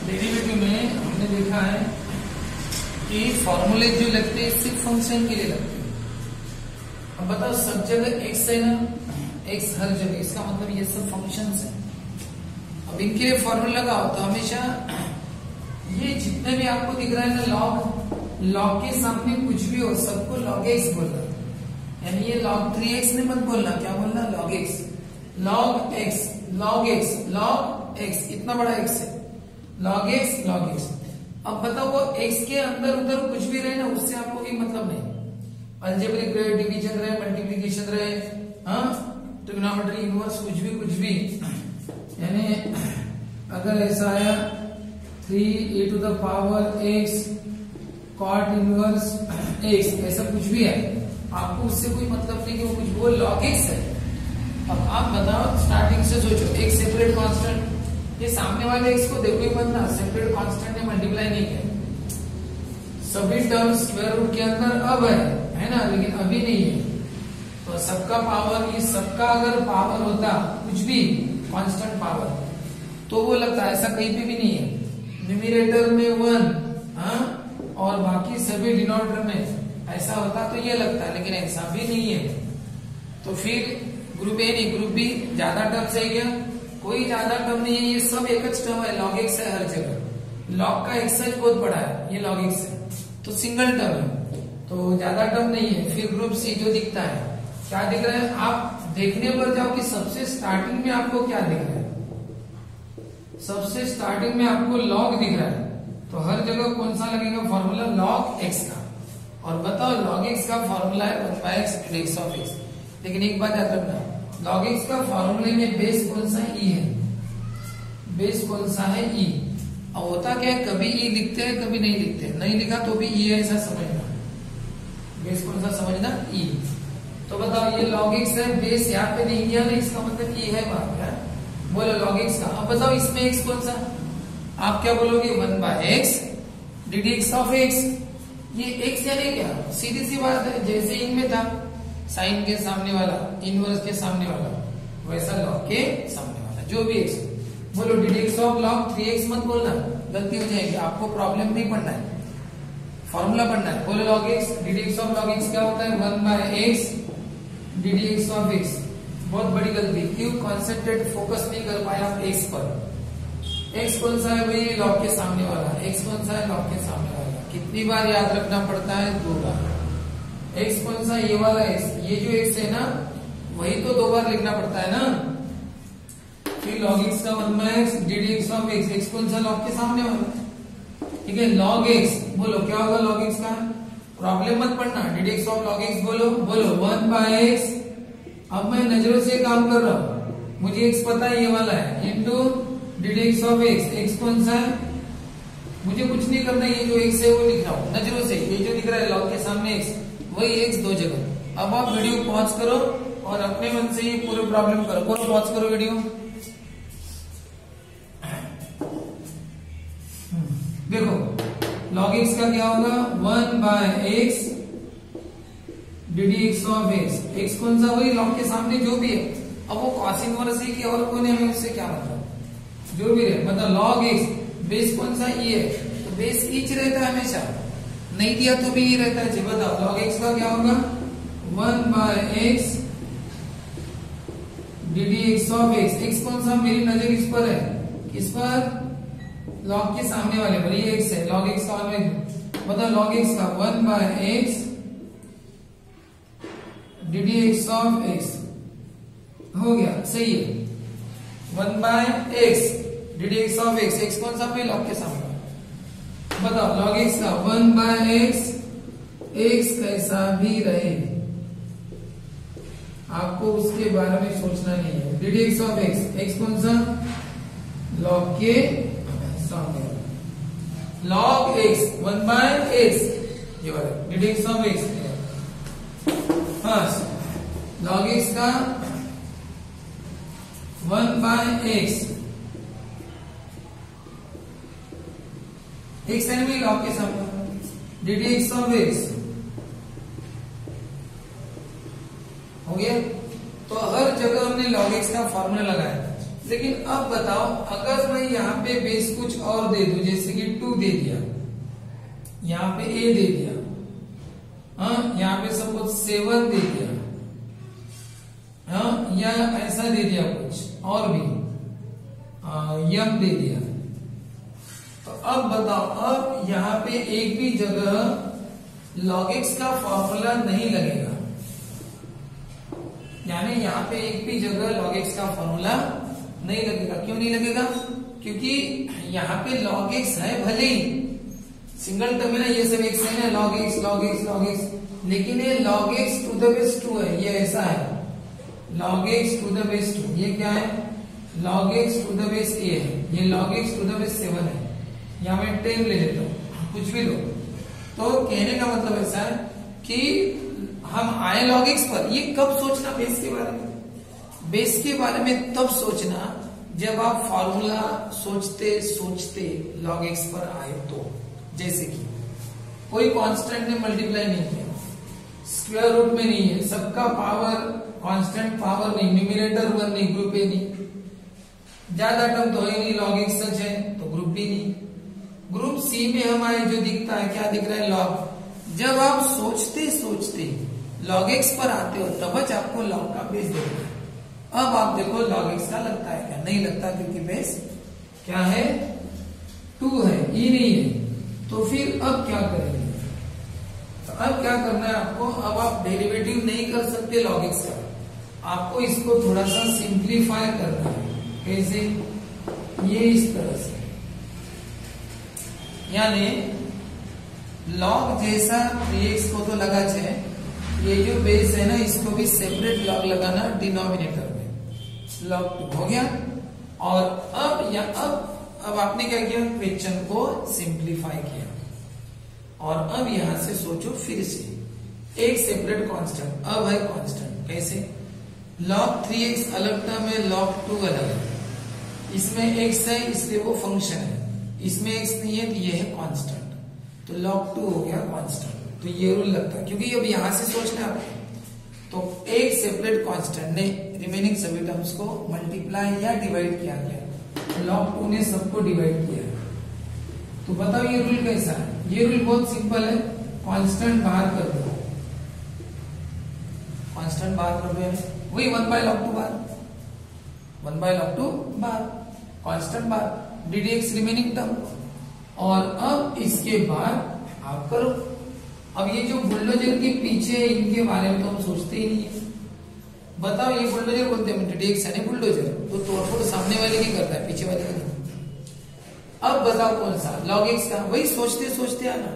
Derivative में हमने देखा है कि फॉर्मूले जो लगते हैं सिर्फ फंक्शन के लिए लगते हैं। अब बताओ सब जगह एक्स है ना, एक्स हर जगह, इसका मतलब ये सब फंक्शंस है। अब इनके लिए फॉर्मूला लगाओ तो हमेशा ये जितने भी आपको दिख रहा है ना लॉग, लॉग के सामने कुछ भी हो सबको लॉग एक्स बोलना, यानी ये log 3x ने मत बोलना, क्या बोलना, log x, log x, log x, log x, इतना बड़ा x है, log x, log x। अब बताओ वो x के अंदर उधर कुछ भी रहे ना, उससे आपको कोई मतलब नहीं। अलजेब्रिक रहे, डिवीजन रहे, मल्टीप्लिकेशन रहे, हाँ, ट्रिग्नोमेट्री, इनवर्स, कुछ भी, यानी अगर ऐसा आया 3a to the power x cot inverse x, ऐसा कुछ भी है, आपको उससे कोई मतलब नहीं कि वो कुछ वो log x है। अब आप बताओ स्टार्टिंग से सोचो, एक सेपरेट कांस्टेंट, ये सामने वाले x को देखो ही बनना, सेपरेट कांस्टेंट ने मल्टीप्लाई नहीं किया, सभी टर्म स्क्वायर रूट के अंदर अब है ना, लेकिन अभी नहीं है। तो सबका पावर, ये सबका अगर पावर होता कुछ भी कांस्टेंट पावर, तो वो लगता है, ऐसा कहीं पे भी नहीं है। न्यूमरेटर में 1, हाँ, और बाकी सभी डिनोमिनेटर में ऐसा होता तो ये लगता है, लेकिन ऐसा भी नहीं है। तो फिर ग्रुप ए नहीं ग्रुप बी, ज्यादा टर्म है क्या, कोई ज्यादा टर्म नहीं है, ये सब एक टर्म है, log x है हर जगह, log का एक्सच बहुत बड़ा है, ये log x है, तो सिंगल टर्म है, तो ज्यादा टर्म नहीं है। फिर ग्रुप सी जो दिखता है, क्या दिख रहा है, आप देखने पर जाओ कि सबसे स्टार्टिंग में आपको क्या दिख रहा है, सबसे स्टार्टिंग में आपको log दिख रहा है, तो हर जगह कौन सा लगेगा फॉर्मूला, log x का। और बताओ log x का फॉर्मूला है 1/x dx of x, लेकिन एक बात याद रखना, log x का फॉर्मूले में बेस कौन सा है, e है, बेस कौन सा है, e। अब होता क्या है, कभी e लिखते हैं कभी नहीं लिखते, नहीं लिखा तो भी e है, ऐसा समझना, बेस कौन सा समझना, e। तो बताओ ये log x है, बेस यहाँ पे नहीं किया ना, इसका मतलब e है वहां पे, बोलो log x का। अब बताओ इसमें x कौन सा, आप क्या बोलोगे, 1/x dx of x, ये x यानी क्या, सीधी सी बात है, जैसे इनमें था साइन के सामने वाला, इनवर्स के सामने वाला, वैसा log के सामने वाला, जो भी x। बोलो dx of log 3x मत बोलना, गलती हो जाएगी, आपको प्रॉब्लम नहीं पढ़ना है, फॉर्मूला पढ़ना है। बोलो log x, dx of log x क्या होता है, 1/x dx of x। बहुत बड़ी गलती, क्यों, कॉन्सेंट्रेट फोकस नहीं कर पाया आप x पर। x कौन सा है भाई, log के सामने वाला, x कौन सा है, log के सामने वाला। कितनी बार याद रखना पड़ता है, 2 बार। x कौन सा, ये वाला x, ये जो x है ना, वही तो 2 बार लिखना पड़ता है ना। फिर log x का 1/x dx of x, x कौन सा, log के सामने वाला, ठीक है। log x, बोलो क्या होगा log x का, प्रॉब्लम मत पढ़ना, dx of log x बोलो, बोलो 1/x। अब मैं नजरों से काम कर रहा हूं, मुझे x पता है ये वाला है, into dx of x, x कौन सा है, मुझे कुछ नहीं करना, ये जो x है वो लिख रहा हूं नजरों से, ये जो दिख रहा है log के सामने x, वही x 2 जगह। अब आप वीडियो पॉज करो और अपने मन से ये पूरे प्रॉब्लम करो, कौन पॉज करो वीडियो, देखो log x का क्या होगा, 1/x dx of x, x कौन सा, वही log के सामने जो भी है। अब वो cos इनवर्स है कि और कौन है, हमें उससे क्या मतलब, जो भी है, मतलब log x, बेस कौन सा, e है, तो बेस ईच रहता है हमेशा, नहीं दिया तो भी e रहता है जी। बताओ log x का क्या होगा, 1/x dx of x, x कौन सा, मेरी नजर इस पर है, किस पर, log के सामने वाले पर, ये x है, log x का बताओ log x का 1/x dx of x, हो गया, सही है, 1/x dx of x, x कौन सा भाई, log के सामने। बताओ log x का 1/x, x कैसा भी रहे, आपको उसके बारे में सोचना नहीं है। dx of x, x कौन सा, log के सामने, log x 1/x, ये वाला dx of x, हाँ, log x का 1/x, x यानी भी log के सामने, dx of x, हो गया। तो हर जगह हमने log x का फॉर्मूला लगाया, लेकिन अब बताओ, अगर मैं यहाँ पे बेस कुछ और दे दूं, जैसे कि 2 दे दिया, यहाँ पे a दे दिया, हाँ, यहाँ पे सपोज 7 दे दिया, हाँ, या ऐसा दे दिया कुछ और भी, यम दे दिया, तो अब बताओ, अब यहाँ पे एक भी जगह log x का फॉर्मूला नहीं लगेगा, यानी यहाँ पे एक भी जगह log x का फॉर्मूला नहीं लगेगा। क्यों नहीं लगेगा? क्योंकि यहाँ पे log x है, भले ही सिंगल टर्म है ना, ये सब एक साइन है, log x log x log x, लेकिन ये log x to the base 2 है, ये ऐसा है, log x to the base 2, ये क्या है, log x to the base a है, ये log x to the base 7 है, यहाँ मैं 10 ले लेता हूँ, कुछ भी लो। तो कहने का मतलब ऐसा है कि हम आए log x पर, ये कब सोचना बेस के बारे में? बेस के बारे में तब सोचना जब आप फॉर्मूला सोचते सोचते log x पर आए तो। जैसे कि कोई कांस्टेंट ने मल्टीप्लाई नहीं किया, स्क्वायर रूट में नहीं है, सबका पावर कांस्टेंट पावर नहीं, न्यूमरेटर 1 नहीं, ग्रुप ए नहीं, ज्यादा टर्म तो है नहीं, log x सच है तो ग्रुप बी नहीं, ग्रुप सी में हम आए, जो दिखता है क्या दिख रहा है, log। जब आप सोचते सोचते log x पर आते हो तब आपको log का बेस देखना है। अब आप देखो log x का लगता है क्या? नहीं लगता, क्योंकि बेस क्या है, 2 है, e नहीं है। तो फिर अब क्या करेंगे? तो अब क्या करना है आपको, अब आप डेरिवेटिव नहीं कर सकते log x का, आपको इसको थोड़ा सा सिंप्लीफाई करना है। कैसे? ये इस तरह से, यानी log जैसा 3x को तो लगा है, ये जो बेस है ना, इसको भी सेपरेट log लगाना डिनोमिनेटर में, log 2 हो गया। और अब आपने क्या किया, क्वेश्चन को सिंप्लीफाई किया, और अब यहां से सोचो फिर से एक सेपरेट कांस्टेंट, अब है कांस्टेंट, कैसे, log 3x अलग टर्म है, log 2 अलग है, इसमें x है इसलिए वो फंक्शन है, इसमें x नहीं है तो ये है कांस्टेंट, तो log 2 हो गया कांस्टेंट। तो ये रूल लगता है, क्योंकि अब यहां से सोचना है आपको, तो एक सेपरेट कांस्टेंट ने रिमेनिंग सभी टर्म्स को मल्टीप्लाई या डिवाइड किया गया, log 2 ने सबको डिवाइड किया। तो बताओ ये रूल कैसा है? ये रूल बहुत सिंपल है, कांस्टेंट बाहर कर दो, कांस्टेंट बाहर कर दो, वही 1 बाय log 2 बाहर, 1 बाय log 2 बाहर, कांस्टेंट बाहर, ddx रिमेनिंग टर्म। और अब इसके बाद आप करो, अब ये जो बुलडोजर के पीछे है, इनके बारे में तो हम सोचते ही नहीं है। बताओ, ये बुलडोजर बोलते हैं, ddx यानी बुलडोजर, तो तोड़फोड़ सामने वाले की करता है, पीछे वाले का नहीं। अब बताओ कौन सा, log x का, वही सोचते सोचते आना,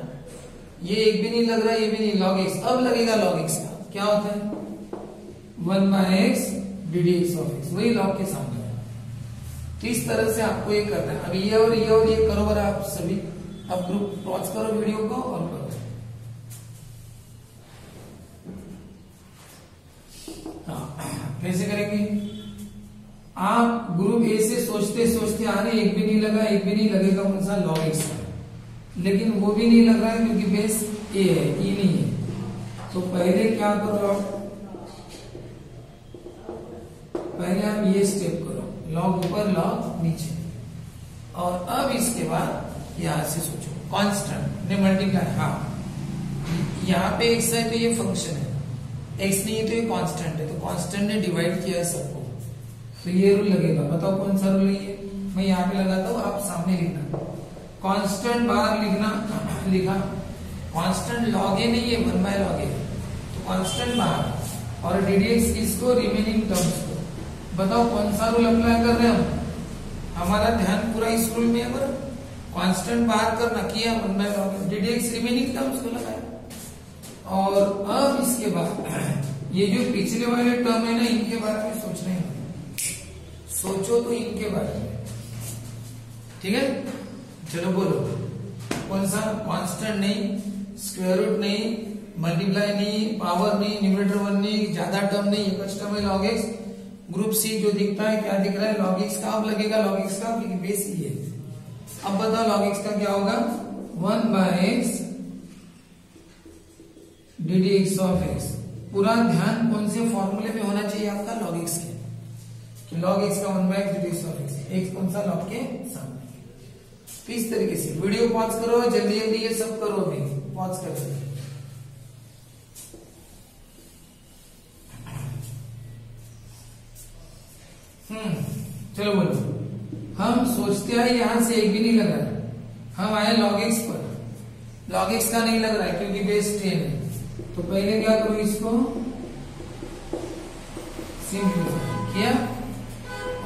ये एक भी नहीं लग रहा, ये भी नहीं, log x अब लगेगा, log x का क्या होता है, 1 by x ddx of x, वही log के सामने। तो इस तरह से आपको ये करना है। अब ये और ये करो बरा आप सभी, अब ग्रुप पॉज करो वीडियो को और करो। कैसे करेंगे? आप ग्रुप ए से सोचते सोचते आ रहे, एक भी नहीं लगा, एक भी नहीं लगेगा, कौन सा, log x का, लेकिन वो भी नहीं लग रहा है क्योंकि बेस ए है, ई नहीं है। तो पहले क्या करो आप, पहले आप ये स्टेप करो, log ऊपर log नीचे, और अब इसके बाद यहां से सोचो, कांस्टेंट ने मल्टीप्लाई, हाँ यहाँ पे x है तो ये फंक्शन है, x नहीं है तो ये कांस्टेंट है, तो कांस्टेंट ने डिवाइड किया है सबको, तो ये रूल लगेगा। बताओ कौन सा रूल है ये? मैं यहाँ पे लगाता हूँ, आप सामने लिखना, कांस्टेंट बाहर लिखना, लिखा, कांस्टेंट log a नहीं है, 1 बाय log a, तो कांस्टेंट बाहर, और ddx किसको, रिमेनिंग टर्म्स को। बताओ कौन सा रूल अप्लाई कर रहे हैं हम? हमारा ध्यान पूरा इस रूल में है, पर कांस्टेंट बाहर करना किया, 1 by log a, ddx remaining terms को लगाया। और अब इसके बाद ये जो पिछले वाले टर्म है ना, इनके बारे में सोचना है, सोचो तो इनके बारे में, ठीक है? चलो बोलो, कौन सा, कांस्टेंट नहीं, स्क्वायर रूट नहीं, मल्टीप्लाई नहीं, पावर नहीं, न्यूमरेटर 1 नहीं, ज्यादा टर्म नहीं, एक टर्म है log x। ग्रुप सी जो दिखता है, क्या दिख रहा है, log x का। अब लगेगा log x का, क्योंकि बेस ही है। अब बताओ log x का क्या होगा, 1 by x ddx of x। पूरा ध्यान कौन से फॉर्मूले में होना चाहिए आपका, log x के, लॉग एक्स का 1/x reduce of x, x कौन सा लॉग के सामने। तो इस तरीके से वीडियो पॉज करो, जल्दी जल्दी ये सब करो, अभी पॉज कर। चलो बोलो, हम सोचते हैं यहां से एक भी नहीं लग रहा है, हम आए log x पर, log x का नहीं लग रहा है क्योंकि बेस 10 है। तो पहले क्या करो, इसको सिंपलीफाई किया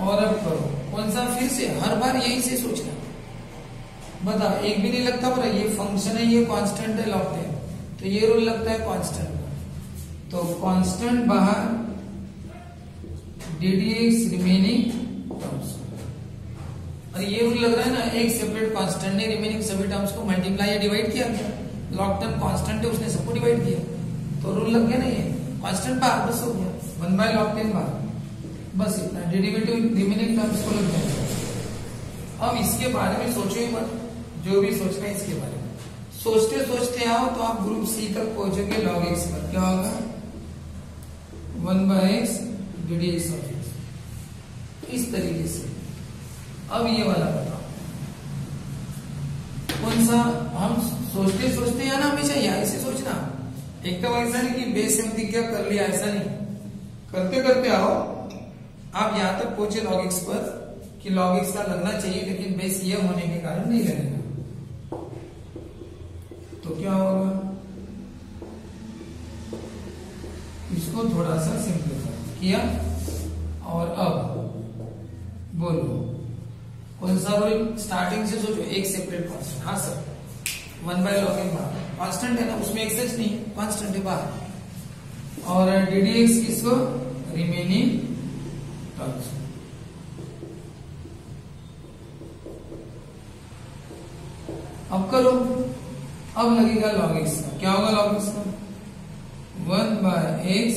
और अब करो कौन सा, फिर से हर बार यही से सोचना। बता, एक भी नहीं लगता पर ये फंक्शन है, ये कांस्टेंट है log 10, तो ये रूल लगता है कांस्टेंट का। तो कांस्टेंट बाहर ddx रिमेनिंग टर्म्स, और ये रूल लग रहा है ना, एक सेपरेट कांस्टेंट ने रिमेनिंग सभी टर्म्स को मल्टीप्लाई या डिवाइड किया गया। log 10 कांस्टेंट है, उसने सबको डिवाइड किया, तो रूल लग गया ना, ये कांस्टेंट बाहर बस हो गया 1/log 10 बाहर, बस इतना। डेरिवेटिव रिमेनिंग टर्म्स को लग जाएगा। अब इसके बारे में सोचो ही मत, जो भी सोचना है इसके बारे में सोचते सोचते आओ तो आप ग्रुप सी तक पहुंचोगे। log x पर क्या होगा, 1/x ddx ऑफ x, इस तरीके से। अब ये वाला बताओ कौन सा, हम सोचते सोचते हैं ना, हमेशा यहीं से सोचना। एकदम ऐसा नहीं कि बेस एम दिख गया कर लिया, ऐसा नहीं, करते करते आओ आप यहां तक पहुंचे log x पर कि log x का लगना चाहिए, लेकिन बेस ये होने के कारण नहीं लगेगा। तो क्या होगा, इसको थोड़ा सा सिंपलीफाई किया और अब बोलो कौन सा रूल, स्टार्टिंग से सोचो, एक सेपरेट कांस्टेंट। हाँ सर, 1/log n बाहर कांस्टेंट है ना, उसमें एक सच नहीं, कांस्टेंट है बाहर, और ddx किसको, रिमेनिंग टर्म्स। अब करो, अब लगेगा log x का, क्या होगा log x का, 1/x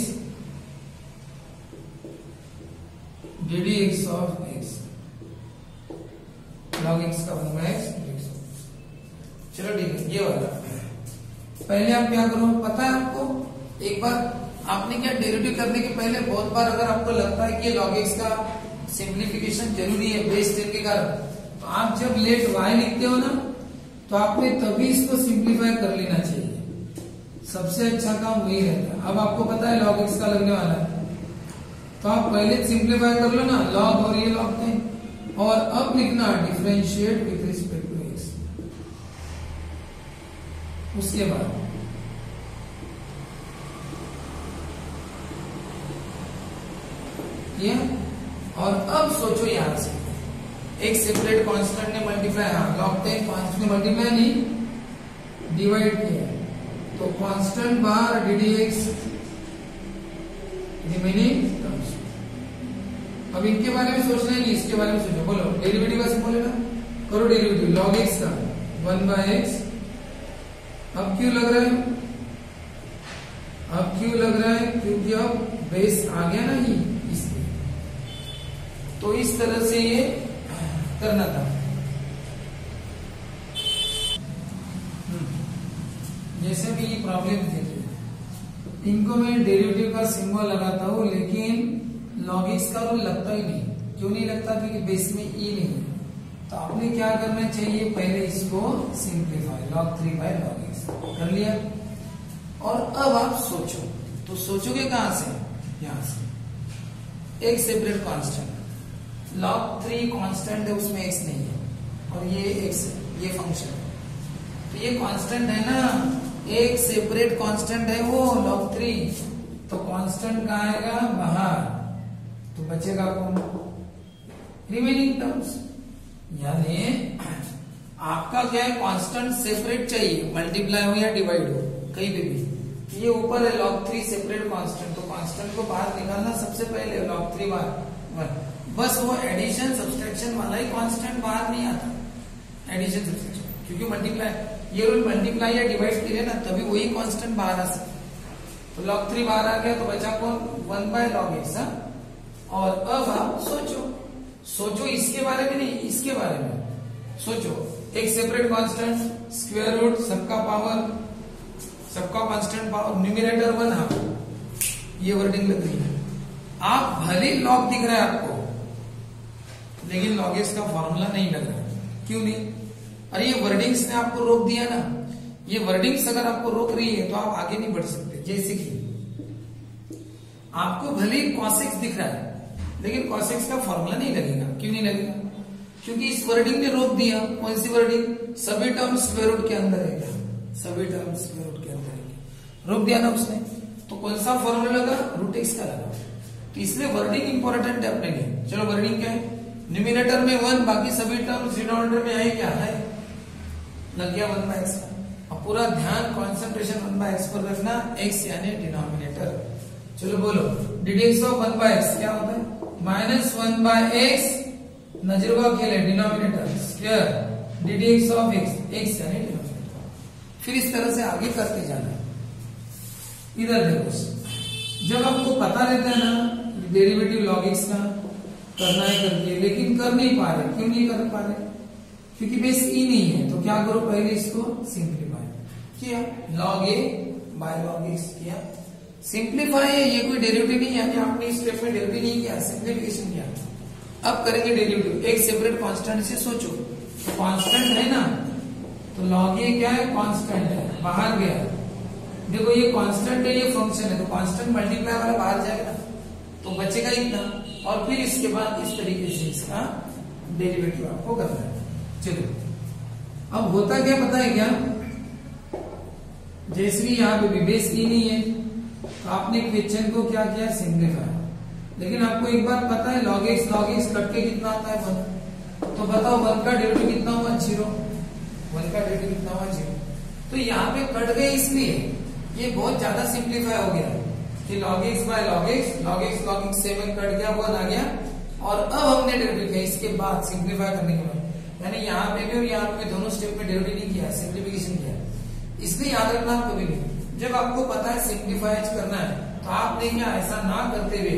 ddx of x, log x का 1/x ddx। चलो ठीक है, ये वाला पहले आप क्या करो, पता है आपको, एक बार आपने क्या डेरिवेटिव करने के पहले बहुत बार अगर आपको लगता है कि log x का सिंप्लीफिकेशन जरूरी है बेस 10 के कारण, तो आप जब लेट y लिखते हो ना, तो आपने तभी इसको सिंप्लीफाई कर लेना चाहिए, सबसे अच्छा काम वही रहता है। अब आपको पता है log x का लगने वाला है, तो आप पहले सिंप्लीफाई कर लो ना, log और ये log थे, और अब लिखना differentiate with respect to x। उसके बाद ये, और अब सोचो यहां से एक सेपरेट कांस्टेंट ने मल्टीप्लाई, हाँ log 10 कांस्टेंट ने मल्टीप्लाई नहीं डिवाइड किया, तो कांस्टेंट बार ddx रिमेनिंग टर्म्स। अब इनके बारे में सोचना है, इसके बारे में सोचो, बोलो डेरिवेटिव कैसे बोलेगा, करो डेरिवेटिव log x का 1/x। अब क्यों लग रहा है, अब क्यों लग रहा है, क्योंकि अब बेस आ गया ना ही, इसलिए। तो इस तरह से ये करना था। जैसे भी ये प्रॉब्लम थे, इनको मैं डेरिवेटिव का सिंबल लगाता हूं, लेकिन log x का रूल लगता ही नहीं। क्यों नहीं लगता, क्योंकि बेस में e नहीं है। तो आपने क्या करना चाहिए, पहले इसको सिंप्लीफाई, log 3/log x कर लिया। और अब आप सोचो, तो सोचोगे कहां से, यहां से एक सेपरेट कांस्टेंट, log 3 कांस्टेंट है, उसमें x नहीं है, और ये x है, ये फंक्शन है, तो ये कांस्टेंट है ना, एक सेपरेट कांस्टेंट है वो log 3, तो कांस्टेंट कहाँ आएगा, बाहर, तो बचेगा कौन, रिमेनिंग टर्म्स। यानी आपका क्या है, कांस्टेंट सेपरेट चाहिए, मल्टीप्लाई हो या डिवाइड हो, कहीं पे भी। ये ऊपर है log 3 सेपरेट कांस्टेंट, तो कांस्टेंट को बाहर निकालना सबसे पहले, log 3 बाहर, बस वो एडिशन सब्सट्रैक्शन वाला ही कांस्टेंट बाहर नहीं आता, एडिशन सब्सट्रैक्शन, क्योंकि मल्टीप्लाई, ये रूल मल्टीप्लाई या डिवाइड करे ना, तभी वही कांस्टेंट बाहर आ सकता। तो log 3 बाहर आ गया, तो बचा कौन, 1/log x। और अब आप सोचो इसके बारे में नहीं, इसके बारे में सोचो, एक सेपरेट कांस्टेंट, स्क्वायर रूट, सबका पावर, सबका कांस्टेंट पावर, न्यूमरेटर 1, ये वर्डिंग लग रही है। आप भले log दिख रहा है आपको, लेकिन log x का फॉर्मूला नहीं लग रहा है। क्यों नहीं? अरे ये वर्डिंग्स ने आपको रोक दिया ना, ये वर्डिंग्स अगर आपको रोक रही है तो आप आगे नहीं बढ़ सकते। जैसे कि आपको भले ही cos x दिख रहा है लेकिन cos x का फॉर्मूला नहीं लगेगा। क्यों नहीं लगेगा? क्योंकि इस वर्डिंग ने रोक दिया। कौन सी वर्डिंग? सभी टर्म स्क्वायर रूट के अंदर है क्या? सभी टर्म स्क्वायर रूट के अंदर है क्या? रोक दिया ना उसने, तो कौन सा फॉर्मूला लगा? रूट एक्स का लगा। तो इसलिए वर्डिंग इंपॉर्टेंट है अपने लिए। चलो वर्डिंग क्या है? न्यूमिनेटर में 1, बाकी सभी टर्म डिनोमिनेटर में है क्या? है, लग गया 1/x का। अब पूरा ध्यान कॉन्सेंट्रेशन 1/x पर रखना, x यानी डिनोमिनेटर। चलो बोलो, ddx ऑफ 1/x क्या होता है? -1/x नजरवा खेले denominator square ddx of x यानी डिनोमिनेटर। फिर इस तरह से आगे करते जाना। इधर देखो, जब आपको पता रहता है ना डेरिवेटिव log x का करना है करके, लेकिन कर नहीं पा रहे। क्यों नहीं कर पा रहे? क्योंकि बेस ई नहीं है। तो क्या करो, पहले इसको सिंप्लीफाई किया, log a by log x किया। सिंप्लीफाई है, ये कोई डेरिवेटिव नहीं है, यानी आपने इस स्टेप में डेरिवेटिव नहीं किया, सिंप्लीफिकेशन किया। अब करेंगे डेरिवेटिव। एक सेपरेट कांस्टेंट से सोचो, कांस्टेंट है ना, तो log a क्या है? कांस्टेंट है, बाहर गया। देखो ये कांस्टेंट है, ये फंक्शन है, तो कांस्टेंट मल्टीप्लाई वाला बाहर जाएगा तो बचेगा इतना। और फिर इसके बाद इस तरीके से इसका डेरिवेटिव आपको करना है। चलो अब होता क्या पता है क्या? जैसे कि यहाँ पे भी बेस ई नहीं है तो आपने क्वेश्चन को क्या किया? सिंप्लीफाई। लेकिन आपको एक बात पता है, log x कट के कितना आता है? 1। तो बताओ 1 का डेरिवेटिव कितना हुआ? 0। 1 का डेरिवेटिव कितना हुआ? 0। तो यहाँ पे कट गए, इसलिए ये बहुत ज्यादा सिंप्लीफाई हो गया कि log x by log x 7 cut गया, 1 आ गया। और अब हमने डेरिवेटिव किया इसके बाद सिंप्लीफाई करने के बाद, यानी यहाँ पे भी और यहाँ पे दोनों स्टेप में डेरिवेटिव नहीं किया, सिंप्लीफिकेशन किया। इसलिए याद रखना आपको भी, जब आपको पता है सिंप्लीफाई करना है तो आपने क्या ऐसा ना करते हुए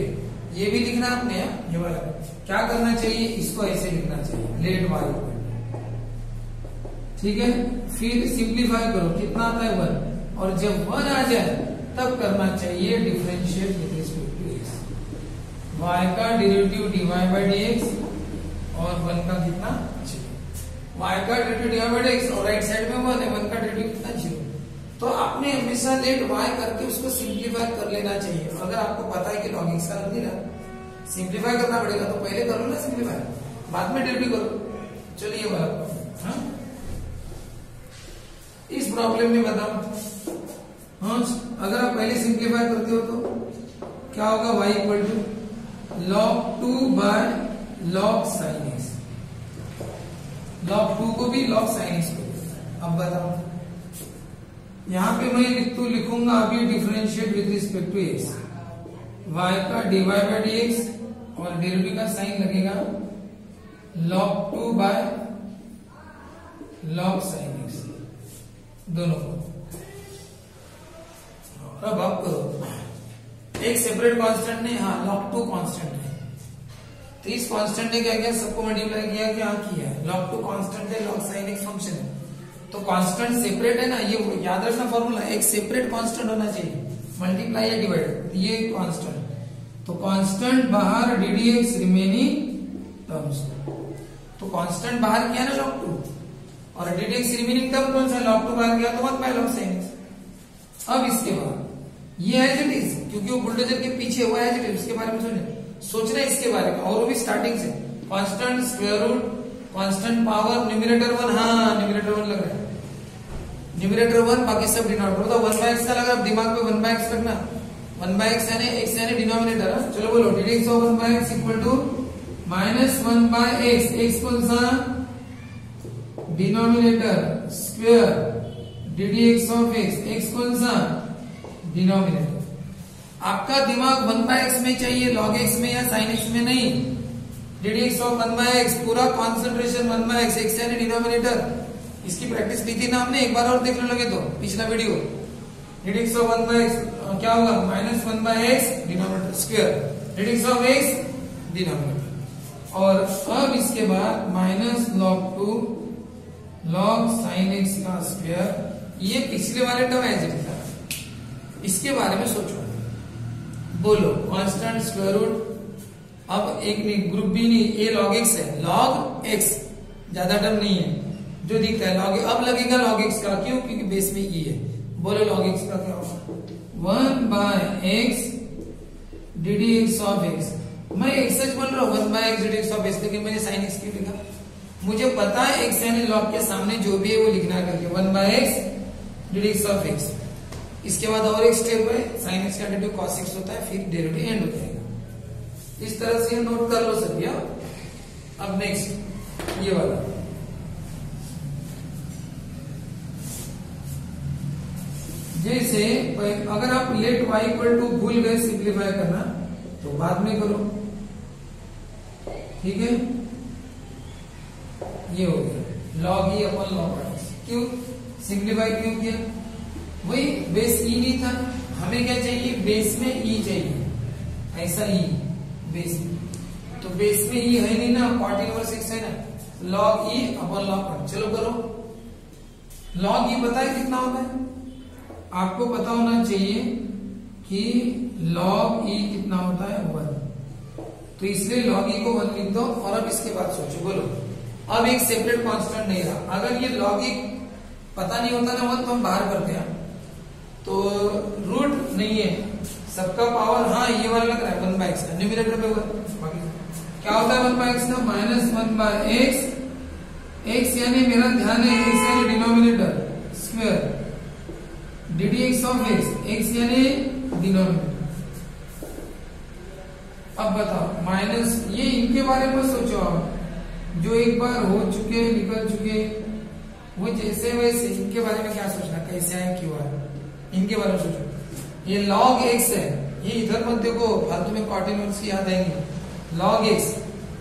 ये भी लिखना आपने, ये वाला क्या करना चाहिए? इसको ऐसे लिखना चाहिए, लेट वाई। ठीक है, फिर सिंप्लीफाई करो, कितना आता है? 1। और जब 1 आ जाए तब करना चाहिए differentiate with respect to x। y का डेरिवेटिव dy बाय dx और 1 का कितना? 0। y का डेरिवेटिव dy बाय dx और राइट साइड में 1 है, 1 का डेरिवेटिव कितना? 0। तो आपने हमेशा लेट y करके उसको सिंप्लीफाई कर लेना चाहिए। अगर आपको पता है कि log x का लग नहीं रहा, सिंप्लीफाई करना पड़ेगा, तो पहले कर लो ना सिंप्लीफाई, बाद में डेरिवेटिव करो। चलिए वाला प्रॉब्लम, इस प्रॉब्लम में बताओ, हाँ अगर आप पहले सिंप्लीफाई करते हो तो क्या होगा? y equal to log 2 by log sin x। log 2 को भी log sin x को। अब बताओ, यहां पे मैं लिखूंगा अभी differentiate with respect to x, y का dy बाय dx और डेरिवेटिव का साइन लगेगा log 2 by log sin x, दोनों को। अब आप करो, एक सेपरेट कांस्टेंट ने, हाँ log 2 कांस्टेंट है, तो इस कांस्टेंट ने क्या किया? सबको मल्टीप्लाई किया, क्या किया? log 2 कांस्टेंट है, log sin x फंक्शन है, तो कांस्टेंट सेपरेट है ना, ये याद रखना फॉर्मूला, एक सेपरेट कांस्टेंट होना चाहिए, मल्टीप्लाई या डिवाइड, ये कांस्टेंट। तो कांस्टेंट बाहर ddx रिमेनिंग टर्म्स, तो कांस्टेंट बाहर किया ना log 2, और ddx रिमेनिंग टर्म कौन सा? log 2 बाहर गया तो 1 बाय log sin x। अब इसके बाद ये एज इट इज, क्योंकि वो बुलडोजर के पीछे हुआ एज इट इज, उसके बारे में सोचना है इसके बारे में, और वो भी स्टार्टिंग से। Constant square root, constant power, numerator 1, हाँ न्यूमरेटर 1 लग रहा है, न्यूमरेटर 1, बाकी सब डिनोमिनेटर। तो 1/x का लगा, दिमाग में 1/x रखना, 1/x यानी x यानी डिनोमिनेटर। चलो बोलो, ddx of 1/x equal to -1/x, x कौन सा? Denominator square ddx of x कौन सा? डिनोमिनेटर। आपका दिमाग 1/x में चाहिए, log x में या sin x में नहीं। ddx ऑफ 1/x पूरा कॉन्सेंट्रेशन 1/x, x यानी डिनोमिनेटर। इसकी प्रैक्टिस की थी ना हमने, एक बार और देख लो लगे तो पिछला वीडियो। ddx ऑफ 1/x क्या होगा? -1/x denominator square, ddx of x denominator. और अब इसके बाद -log 2 log sin x का स्क्वायर, ये पिछले वाले टर्म एज इट था, इसके बारे में सोचो। बोलो, कांस्टेंट स्क्वायर रूट अब एक नहीं, ग्रुप बी नहीं, ए log x है, log x ज्यादा टर्म नहीं है जो दिखता है log, अब लगेगा log x का, क्यों? क्योंकि बेस में e है। बोलो log x का क्या होगा? 1/x ddx of x। मैं x सच बोल रहा हूँ 1/x ddx of x, लेकिन मैंने sin x क्यों लिखा? मुझे पता है x यानी log के सामने जो भी है वो लिखना है करके 1/x ddx of x। इसके बाद और एक स्टेप है, sin x का डेरिवेटिव cos x होता है, फिर डेरिवेटिव एंड हो जाएगा। इस तरह से नोट कर लो सभी। अब नेक्स्ट ये वाला, जैसे अगर आप लेट y इक्वल टू भूल गए सिंप्लीफाई करना तो बाद में करो, ठीक है? ये हो गया log e अपन log x। क्यों सिंप्लीफाई क्यों किया? वही बेस e नहीं था, हमें क्या चाहिए? बेस में e चाहिए, ऐसा e बेस में, तो बेस में e है नहीं ना, cot इनवर्स x है ना, log e अपन log 1। चलो करो। log e पता है कितना होता है? आपको पता होना चाहिए कि log e कितना होता है? 1। तो इसलिए log e को 1 लिख दो और अब इसके बाद सोचो। बोलो अब एक सेपरेट कांस्टेंट नहीं रहा। अगर ये log e पता नहीं होता ना 1 तो हम बाहर करते हैं, तो रूट नहीं है सबका पावर, हाँ ये वाला लग रहा है 1/x का, न्यूमरेटर पे 1, क्या होता है 1/x ना? -1/x, x यानी मेरा ध्यान है x यानी denominator square, ddx of x यानी डिनोमिनेटर। अब बताओ माइनस, ये इनके बारे में सोचो आप, जो एक बार हो चुके निकल चुके, वो जैसे वैसे इनके बारे में क्या सोचना, कैसे आए क्यों आए, इनके बारे में सोचो। ये log x है, ये इधर मत देखो, फालतू में cot इनवर्स याद आएंगे। log x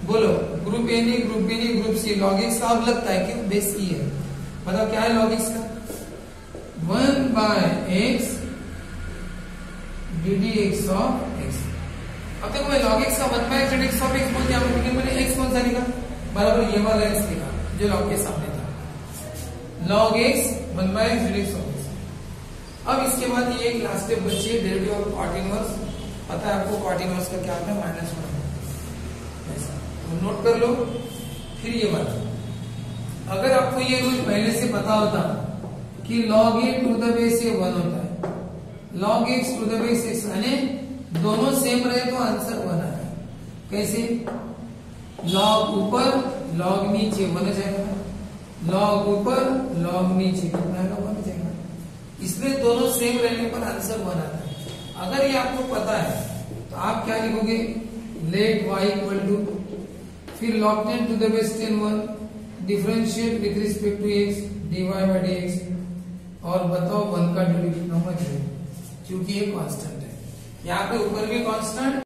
बोलो, ग्रुप ए नहीं, ग्रुप बी नहीं, ग्रुप सी, log x का अब लगता है क्यों? बेस e है। बताओ क्या है log x का? 1/x ddx of x। अब देखो मैं log x का 1/x ddx of x बोल दिया, लेकिन मैंने x कौन सा लिखा? बराबर ये वाला x लिखा जो log के सामने था, log x 1/x ddx of x। अब इसके बाद ये एक लास्ट स्टेप बची है, डेरिवेटिव ऑफ cot इनवर्स। पता है आपको cot इनवर्स का क्या होता है? -1। ऐसा तो नोट कर लो। फिर ये वाला, अगर आपको ये रूल पहले से पता होता कि log a to the base a 1 होता है, log x to the base x, यानी दोनों सेम रहे तो आंसर 1 आता है। कैसे? log ऊपर log नीचे 1 हो जाएगा, log ऊपर log नीचे कितना आएगा? 1 हो जाएगा। इसलिए दोनों सेम रहने पर आंसर 1 आता है। अगर ये आपको पता है तो आप क्या लिखोगे? लेट y इक्वल टू, फिर log 10 to the base 10 1, differentiate with respect to x dy/dx, और बताओ 1 का डेरिवेटिव कितना होगा? क्योंकि ये कांस्टेंट है, यहाँ पे ऊपर भी कांस्टेंट